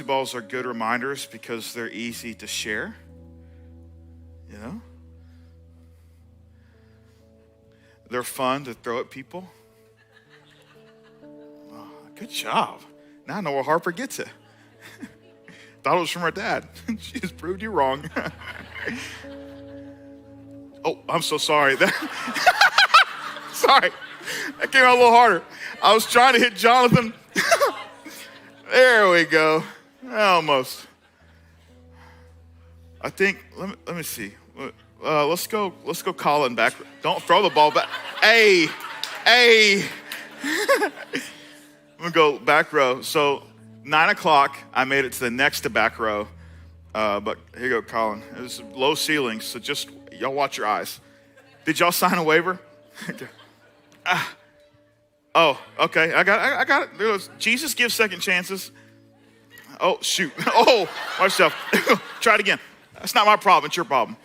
balls are good reminders because they're easy to share. You know? They're fun to throw at people. Oh, good job. Now I know where Harper gets it. Thought it was from her dad. She just proved you wrong. Oh, I'm so sorry. Sorry. That came out a little harder. I was trying to hit Jonathan. There we go. Almost. I think, let me see. Let's go Colin back. Don't throw the ball back. Hey. I'm gonna go back row. So 9 o'clock, I made it to the next to back row. But here you go, Colin. It was low ceilings, so just y'all watch your eyes. Did y'all sign a waiver? Oh, okay. I got it. Jesus gives second chances. Oh, shoot. Oh, watch yourself. Try it again. That's not my problem. It's your problem.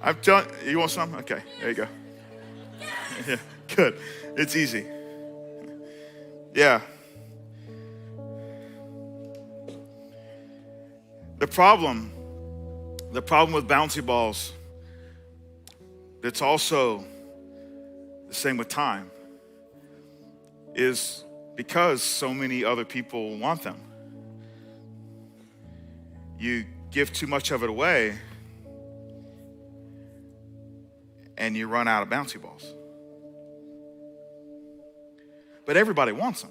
I'm telling you, want some? Okay, there you go. Yeah, good. It's easy. Yeah. The problem with bouncy balls, it's also the same with time, is because so many other people want them. You give too much of it away, and you run out of bouncy balls. But everybody wants them.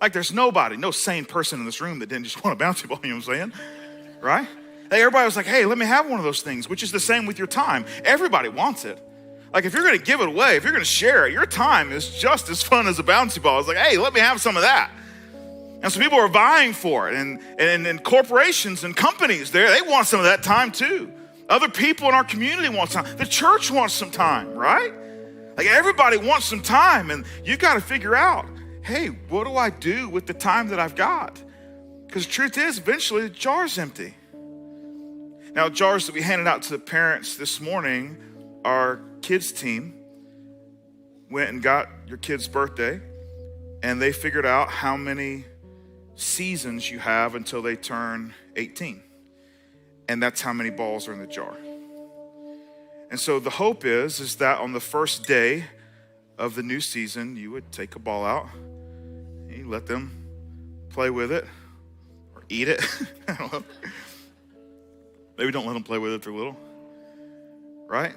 Like there's no sane person in this room that didn't just want a bouncy ball, you know what I'm saying? Right? Like everybody was like, hey, let me have one of those things, which is the same with your time. Everybody wants it. Like if you're gonna give it away, if you're gonna share it, your time is just as fun as a bouncy ball. It's like, hey, let me have some of that. And so people are vying for it, and corporations and companies, they want some of that time too. Other people in our community want time. The church wants some time, right? Like everybody wants some time, and you gotta figure out, hey, what do I do with the time that I've got? Because the truth is, eventually the jar's empty. Now, jars that we handed out to the parents this morning, our kids team went and got your kid's birthday, and they figured out how many seasons you have until they turn 18. And that's how many balls are in the jar. And so the hope is that on the first day of the new season, you would take a ball out, and you let them play with it or eat it. I don't know. Maybe don't let them play with it for a little, right?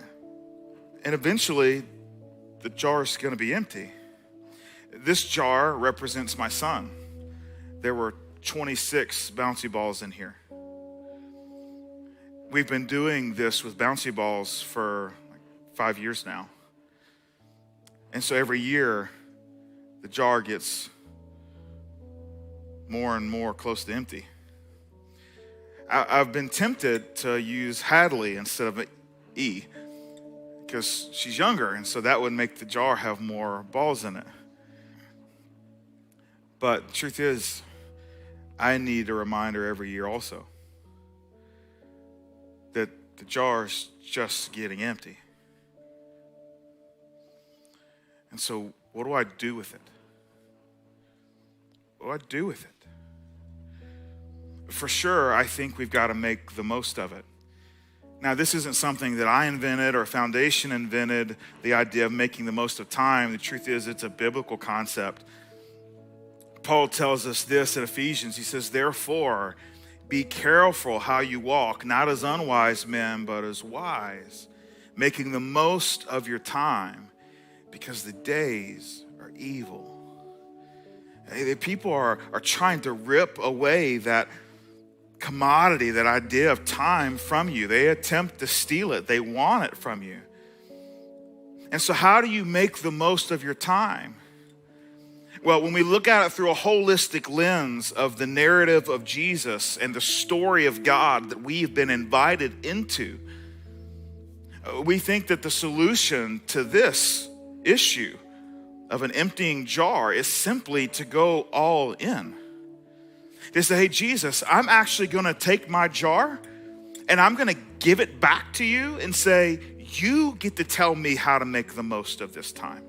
And eventually, the jar is going to be empty. This jar represents my son. There were 26 bouncy balls in here. We've been doing this with bouncy balls for like 5 years now. And so every year, the jar gets more and more close to empty. I've been tempted to use Hadley instead of an E because she's younger, and so that would make the jar have more balls in it. But the truth is, I need a reminder every year also that the jar's just getting empty. And so what do I do with it? What do I do with it? For sure, I think we've got to make the most of it. Now, this isn't something that I invented or Foundation invented, the idea of making the most of time. The truth is, it's a biblical concept. Paul tells us this in Ephesians. He says, therefore, be careful how you walk, not as unwise men, but as wise, making the most of your time, because the days are evil. The people are trying to rip away that commodity, that idea of time from you. They attempt to steal it. They want it from you. And so how do you make the most of your time? Well, when we look at it through a holistic lens of the narrative of Jesus and the story of God that we've been invited into, we think that the solution to this issue of an emptying jar is simply to go all in. They say, hey, Jesus, I'm actually going to take my jar and I'm going to give it back to you and say, you get to tell me how to make the most of this time.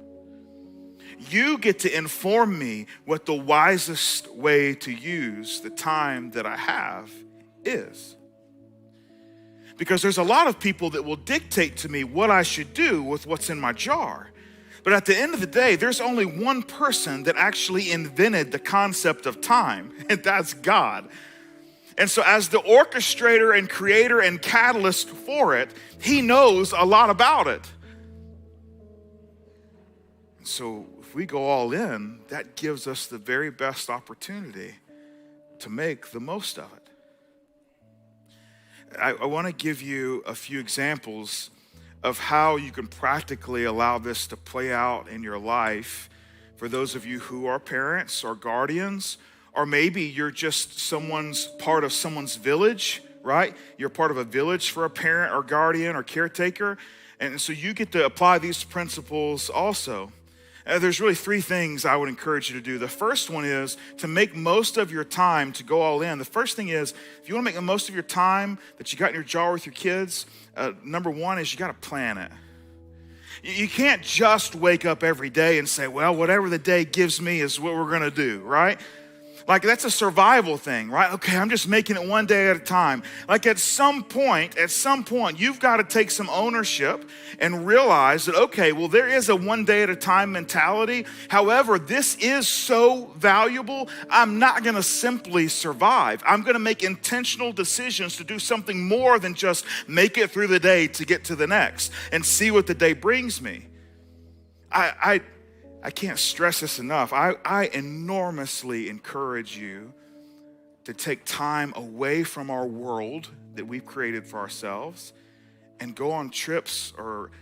You get to inform me what the wisest way to use the time that I have is. Because there's a lot of people that will dictate to me what I should do with what's in my jar. But at the end of the day, there's only one person that actually invented the concept of time, and that's God. And so as the orchestrator and creator and catalyst for it, he knows a lot about it. So if we go all in, that gives us the very best opportunity to make the most of it. I want to give you a few examples of how you can practically allow this to play out in your life for those of you who are parents or guardians, or maybe you're just part of someone's village, right? You're part of a village for a parent or guardian or caretaker, and so you get to apply these principles also. There's really three things I would encourage you to do. The first one is to make most of your time to go all in. The first thing is, if you want to make the most of your time that you got in your jar with your kids, number one is you got to plan it. You can't just wake up every day and say, well, whatever the day gives me is what we're going to do, right? Like that's a survival thing, right? Okay, I'm just making it one day at a time. Like at some point, you've got to take some ownership and realize that, okay, well, there is a one day at a time mentality. However, this is so valuable, I'm not going to simply survive. I'm going to make intentional decisions to do something more than just make it through the day to get to the next and see what the day brings me. I can't stress this enough. I enormously encourage you to take time away from our world that we've created for ourselves and go on trips or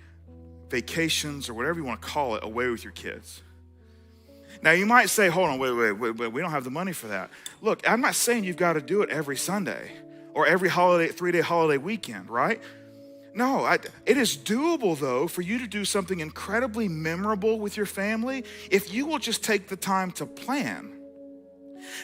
vacations or whatever you want to call it away with your kids. Now you might say, hold on, wait, we don't have the money for that. Look, I'm not saying you've got to do it every Sunday or every holiday, 3-day holiday weekend, right? No, it is doable, though, for you to do something incredibly memorable with your family if you will just take the time to plan.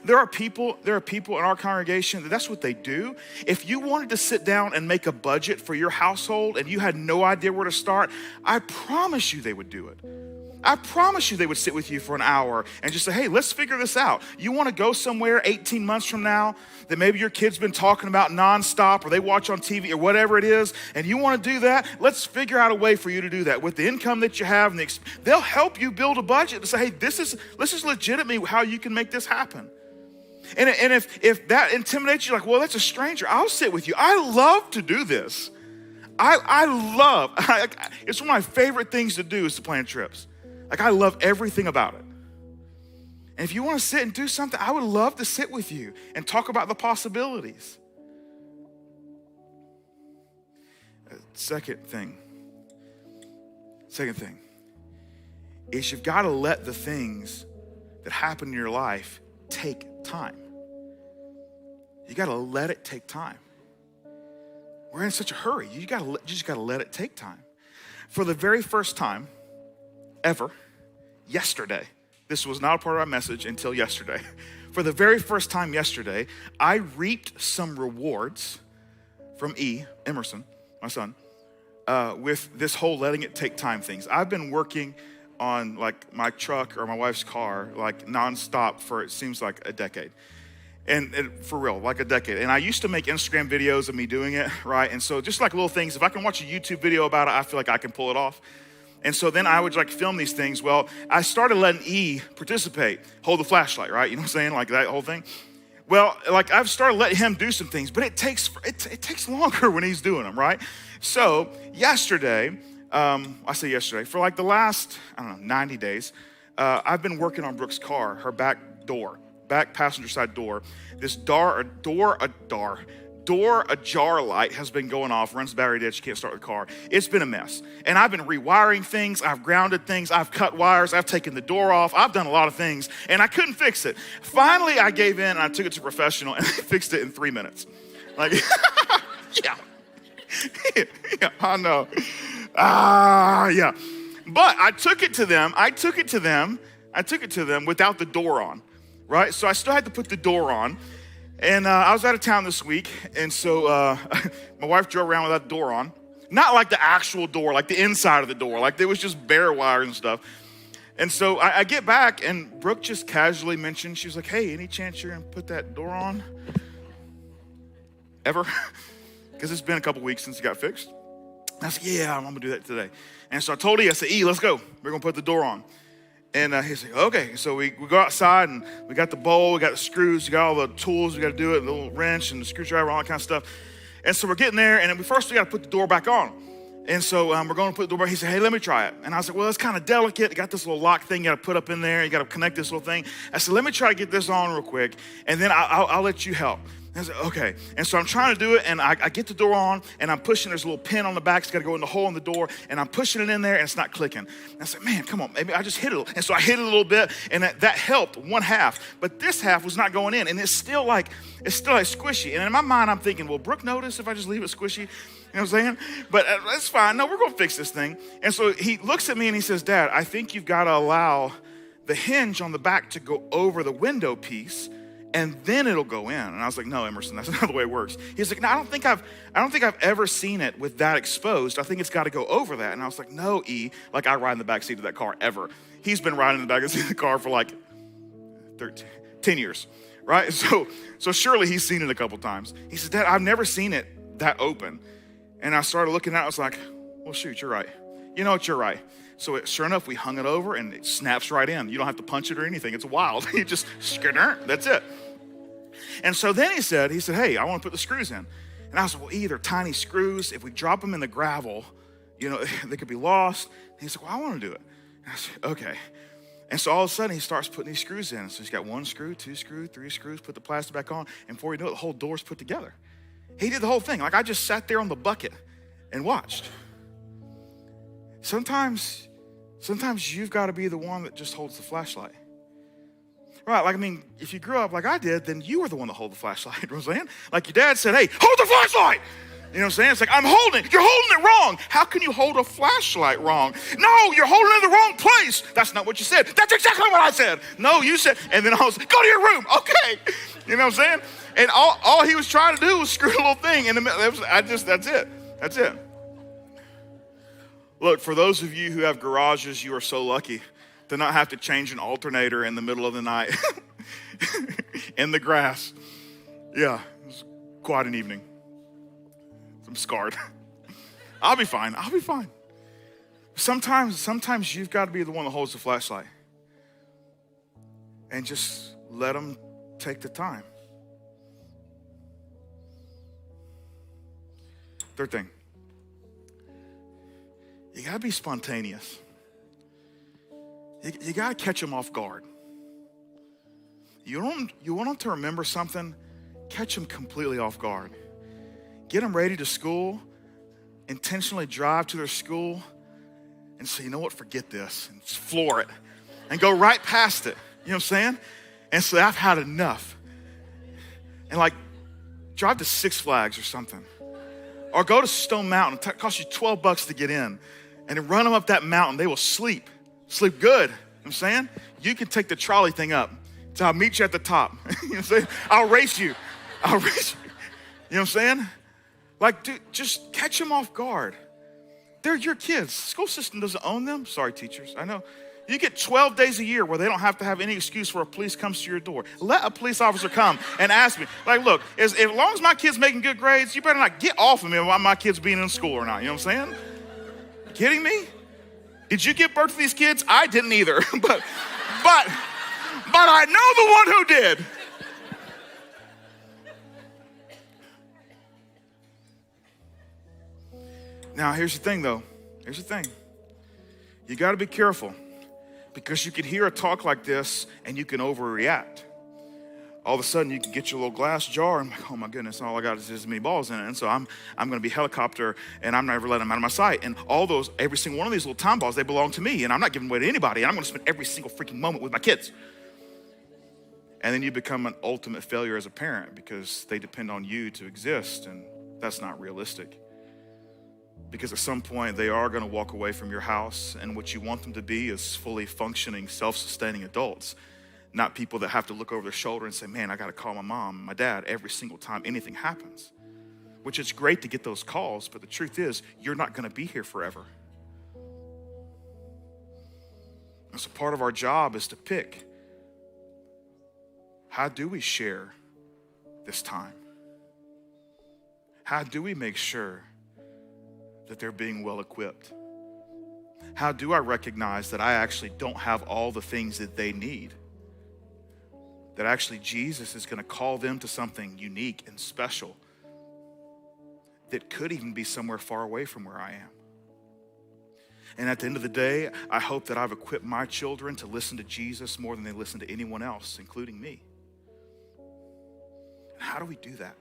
There are people in our congregation that's what they do. If you wanted to sit down and make a budget for your household and you had no idea where to start, I promise you they would do it. I promise you they would sit with you for an hour and just say, hey, let's figure this out. You want to go somewhere 18 months from now that maybe your kid's been talking about nonstop or they watch on TV or whatever it is, and you want to do that? Let's figure out a way for you to do that. With the income that you have, and they'll help you build a budget to say, hey, this is legitimately how you can make this happen. And if that intimidates you, like, well, that's a stranger, I'll sit with you. I love to do this. It's one of my favorite things to do is to plan trips. Like, I love everything about it. And if you want to sit and do something, I would love to sit with you and talk about the possibilities. Second thing is you've got to let the things that happen in your life take time. You got to let it take time. We're in such a hurry. You just got to let it take time. For the very first time ever, yesterday, this was not a part of our message until yesterday. For the very first time yesterday, I reaped some rewards from Emerson, my son, with this whole letting it take time things. I've been working on like my truck or my wife's car like nonstop for it seems like a decade. And for real, like a decade. And I used to make Instagram videos of me doing it, right? And so just like little things, if I can watch a YouTube video about it, I feel like I can pull it off. And so then I would like film these things. Well, I started letting E participate, hold the flashlight, right? You know what I'm saying? Like that whole thing. Well, like I've started letting him do some things, but it takes longer when he's doing them, right? So yesterday, I say yesterday, for like the last, 90 days, I've been working on Brooke's car, her back passenger side door. This door ajar light has been going off, runs the battery dead, she can't start the car. It's been a mess. And I've been rewiring things, I've grounded things, I've cut wires, I've taken the door off, I've done a lot of things, and I couldn't fix it. Finally, I gave in and I took it to a professional and they fixed it in 3 minutes. Like, yeah, I know. Yeah. But I took it to them without the door on, right? So I still had to put the door on. And I was out of town this week, and so my wife drove around without the door on. Not like the actual door, like the inside of the door. Like there was just bare wires and stuff. And so I get back, and Brooke just casually mentioned, she was like, hey, any chance you're going to put that door on? Ever? Because it's been a couple weeks since it got fixed. And I said, yeah, I'm going to do that today. And so I told E, I said, E, let's go. We're going to put the door on. And he's like, okay. So we go outside and we got the bowl, we got the screws, we got all the tools, we got to do it, the little wrench and the screwdriver, all that kind of stuff. And so we're getting there, and we got to put the door back on. And so we're going to put the door back. He said, hey, let me try it. And I was like, well, it's kind of delicate. You got this little lock thing you got to put up in there. You got to connect this little thing. I said, let me try to get this on real quick, and then I'll let you help. I said, okay. And so I'm trying to do it, and I get the door on, and I'm pushing. There's a little pin on the back. It's got to go in the hole in the door, and I'm pushing it in there, and it's not clicking. And I said, man, come on. Maybe I just hit it. And so I hit it a little bit, and that helped one half. But this half was not going in, and it's still like squishy. And in my mind, I'm thinking, will Brooke notice if I just leave it squishy? You know what I'm saying? But that's fine. No, we're going to fix this thing. And so he looks at me, and he says, Dad, I think you've got to allow the hinge on the back to go over the window piece, and then it'll go in. And I was like, no, Emerson, that's not the way it works. He's like, no, I don't think I've ever seen it with that exposed. I think it's got to go over that. And I was like, no, E, like I ride in the back seat of that car ever. He's been riding in the back seat of the car for like 10 years, right? So surely he's seen it a couple times. He said, Dad, I've never seen it that open. And I started looking at it. I was like, well, shoot, you're right. You know what, you're right. So sure enough, we hung it over and it snaps right in. You don't have to punch it or anything. It's wild. You just, that's it. And so then he said, hey, I want to put the screws in. And I was like, well, they're tiny screws. If we drop them in the gravel, they could be lost. And he said, well, I want to do it. And I said, okay. And so all of a sudden he starts putting these screws in. So he's got 1 screw, 2 screws, 3 screws, put the plastic back on. And before you know it, the whole door's put together. He did the whole thing. Like I just sat there on the bucket and watched. Sometimes you've got to be the one that just holds the flashlight. Right, like, I mean, if you grew up like I did, then you were the one that held the flashlight, you know what I'm saying? Like your dad said, hey, hold the flashlight! You know what I'm saying? It's like, I'm holding it. You're holding it wrong. How can you hold a flashlight wrong? No, you're holding it in the wrong place. That's not what you said. That's exactly what I said. No, you said, and then I was like, go to your room. Okay. You know what I'm saying? And all he was trying to do was screw a little thing in the middle. That's it. That's it. Look, for those of you who have garages, you are so lucky to not have to change an alternator in the middle of the night in the grass. Yeah, it was quite an evening. I'm scarred. I'll be fine. Sometimes you've got to be the one that holds the flashlight and just let them take the time. Third thing, you got to be spontaneous. You got to catch them off guard. You want them to remember something, catch them completely off guard. Get them ready to school, intentionally drive to their school, and say, you know what, forget this, and just floor it, and go right past it. You know what I'm saying? And say, I've had enough. And like, drive to Six Flags or something. Or go to Stone Mountain. It costs you $12 to get in. And then run them up that mountain. They will sleep. Sleep good. You know what I'm saying? You can take the trolley thing up. So I'll meet you at the top. You know what I'm saying? I'll race you. You know what I'm saying? Like, dude, just catch them off guard. They're your kids. School system doesn't own them. Sorry, teachers. I know. You get 12 days a year where they don't have to have any excuse for a police comes to your door. Let a police officer come and ask me. Like, look, as long as my kid's making good grades, you better not get off of me about my kids being in school or not. You know what I'm saying? Kidding me? Did you give birth to these kids? I didn't either. but I know the one who did. Now, here's the thing, though. Here's the thing. You got to be careful because you can hear a talk like this and you can overreact. All of a sudden, you can get your little glass jar and like, oh my goodness, all I got is this many balls in it. And so I'm going to be helicopter and I'm never letting them out of my sight. And every single one of these little time balls, they belong to me and I'm not giving away to anybody. And I'm going to spend every single freaking moment with my kids. And then you become an ultimate failure as a parent because they depend on you to exist. And that's not realistic. Because at some point, they are going to walk away from your house, and what you want them to be is fully functioning, self-sustaining adults, not people that have to look over their shoulder and say, man, I got to call my mom and my dad every single time anything happens. Which it's great to get those calls, but the truth is, you're not going to be here forever. And so part of our job is to pick, how do we share this time? How do we make sure that they're being well equipped? How do I recognize that I actually don't have all the things that they need? That actually Jesus is going to call them to something unique and special that could even be somewhere far away from where I am. And at the end of the day, I hope that I've equipped my children to listen to Jesus more than they listen to anyone else, including me. And how do we do that?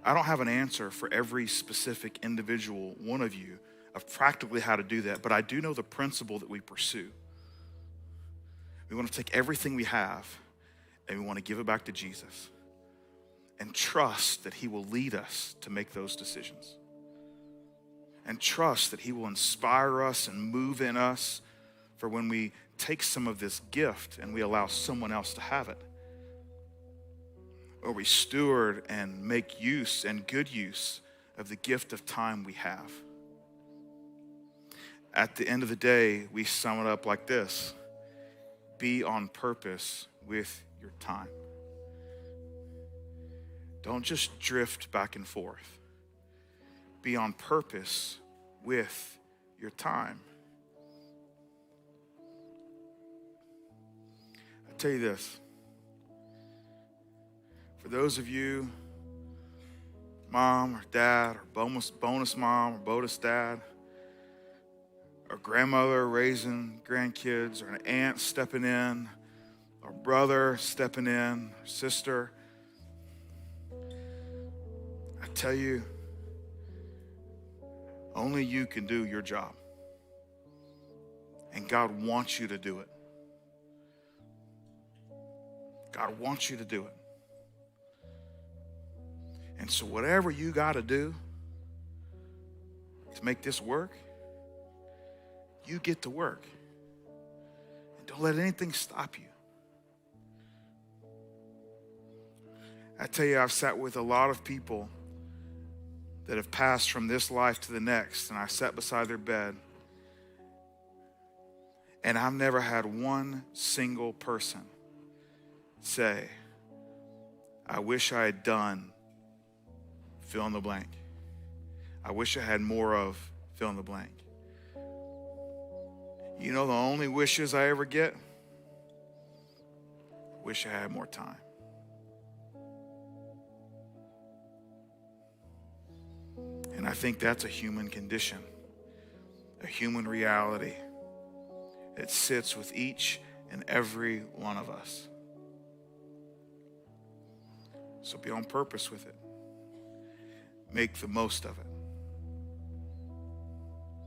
I don't have an answer for every specific individual one of you of practically how to do that, but I do know the principle that we pursue. We want to take everything we have and we want to give it back to Jesus and trust that he will lead us to make those decisions. And trust that he will inspire us and move in us for when we take some of this gift and we allow someone else to have it. Or we steward and make use and good use of the gift of time we have. At the end of the day, we sum it up like this: be on purpose with your time. Don't just drift back and forth. Be on purpose with your time. I'll tell you this. For those of you, mom or dad, or bonus mom or bonus dad, or grandmother raising grandkids, or an aunt stepping in, or brother stepping in, or sister, I tell you, only you can do your job. And God wants you to do it. God wants you to do it. And so whatever you got to do to make this work, you get to work. And don't let anything stop you. I tell you, I've sat with a lot of people that have passed from this life to the next, and I sat beside their bed, and I've never had one single person say, I wish I had done fill in the blank. I wish I had more of fill in the blank. You know the only wishes I ever get? Wish I had more time. And I think that's a human condition, a human reality. It sits with each and every one of us. So be on purpose with it. Make the most of it.